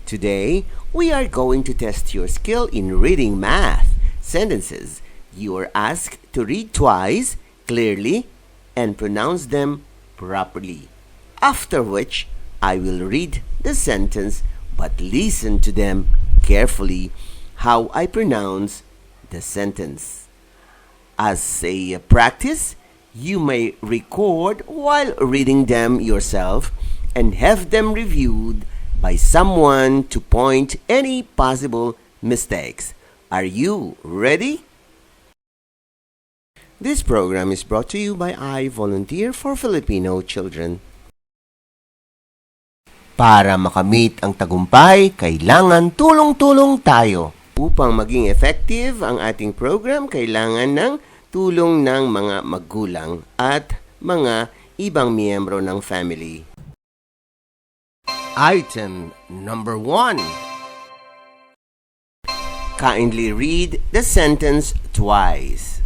Today, we are going to test your skill in reading math sentences. You are asked to read twice, clearly, and pronounce them properly. After which, I will read the sentence but listen to them carefully how I pronounce the sentence. As a practice, you may record while reading them yourself and have them reviewed by someone to point any possible mistakes. Are you ready? This program is brought to you by I Volunteer for Filipino Children. Para makamit ang tagumpay, kailangan tulong-tulong tayo. Upang maging effective ang ating program, kailangan ng tulong ng mga magulang at mga ibang miyembro ng family. Item number 1. Kindly read the sentence twice.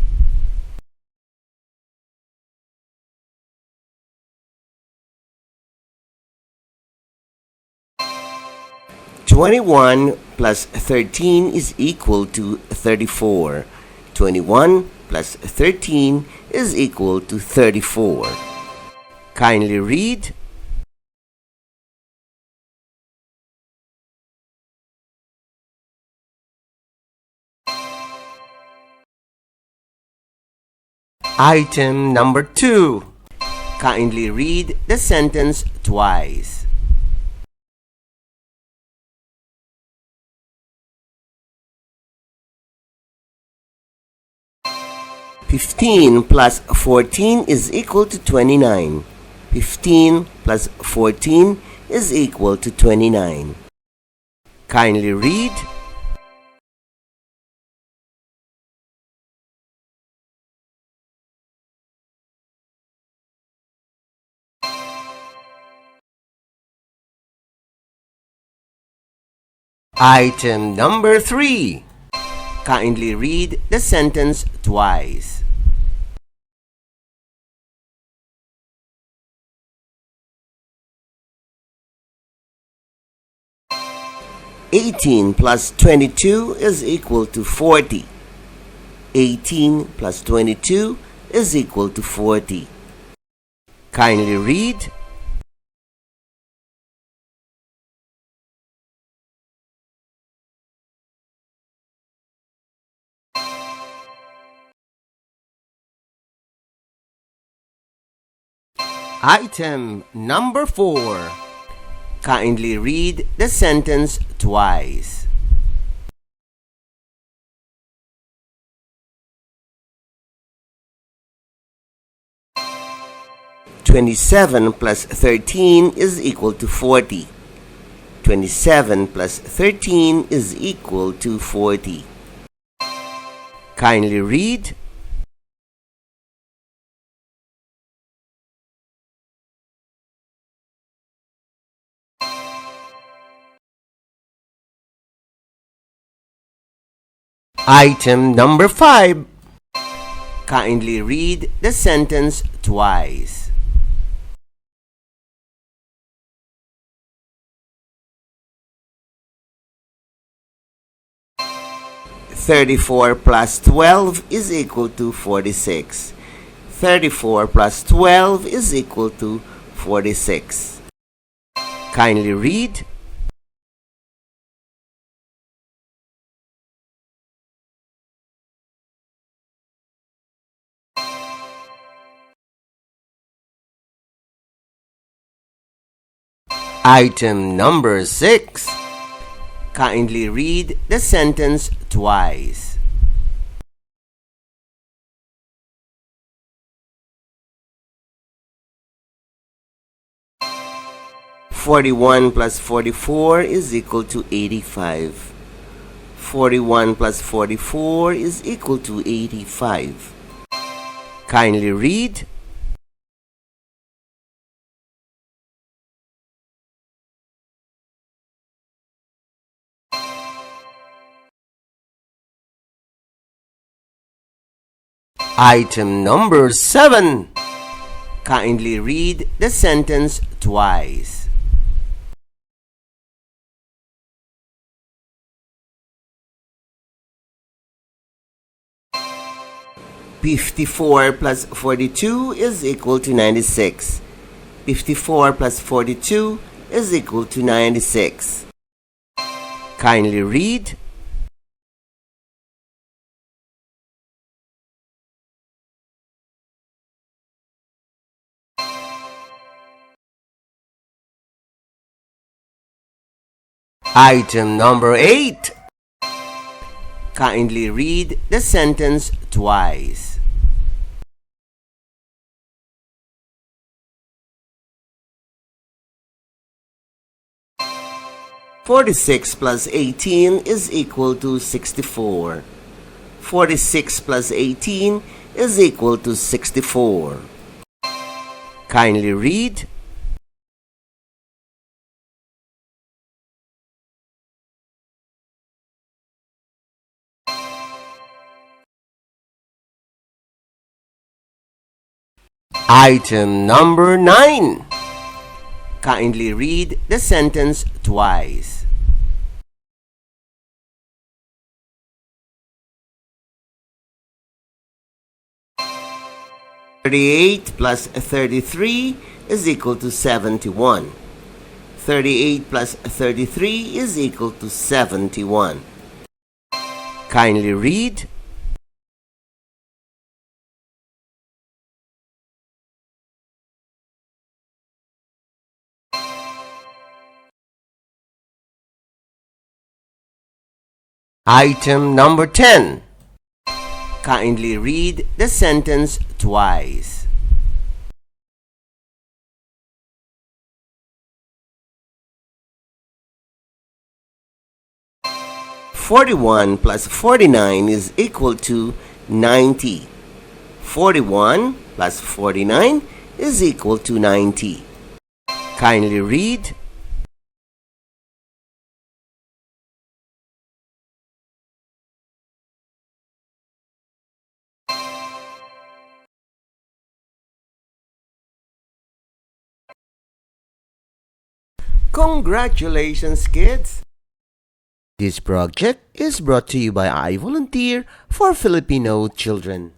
"21 plus 13 is equal to 34. 21 plus 13 is equal to 34. Kindly read. Item number 2. Kindly read the sentence twice. "15 plus 14 is equal to 29. 15 plus 14 is equal to 29. Kindly read. Item number 3. Kindly read the sentence twice. "18 plus 22 is equal to 40. 18 plus 22 is equal to 40. Kindly read. Item number 4. Kindly read the sentence twice. "27 plus 13 is equal to 40. 27 plus 13 is equal to 40. Kindly read. Item number 5. Kindly read the sentence twice. "34 plus 12 is equal to 46. 34 plus 12 is equal to 46. Kindly read. Item number 6. Kindly read the sentence twice. "41 plus 44 is equal to 85. 41 plus 44 is equal to 85. Kindly read. Item number 7. Kindly read the sentence twice. 54 plus 42 is equal to 96. 54 plus 42 is equal to 96. Kindly read. Item number 8. Kindly read the sentence twice. "46 plus 18 is equal to 64. 46 plus 18 is equal to 64. Kindly read. Item number 9. Kindly read the sentence twice. "38 plus 33 is equal to 71. 38 plus 33 is equal to 71. Kindly read. Item number 10. Kindly read the sentence twice. "41 plus 49 is equal to 90. 41 plus 49 is equal to 90. Kindly read. Congratulations, kids! This project is brought to you by I Volunteer for Filipino Children.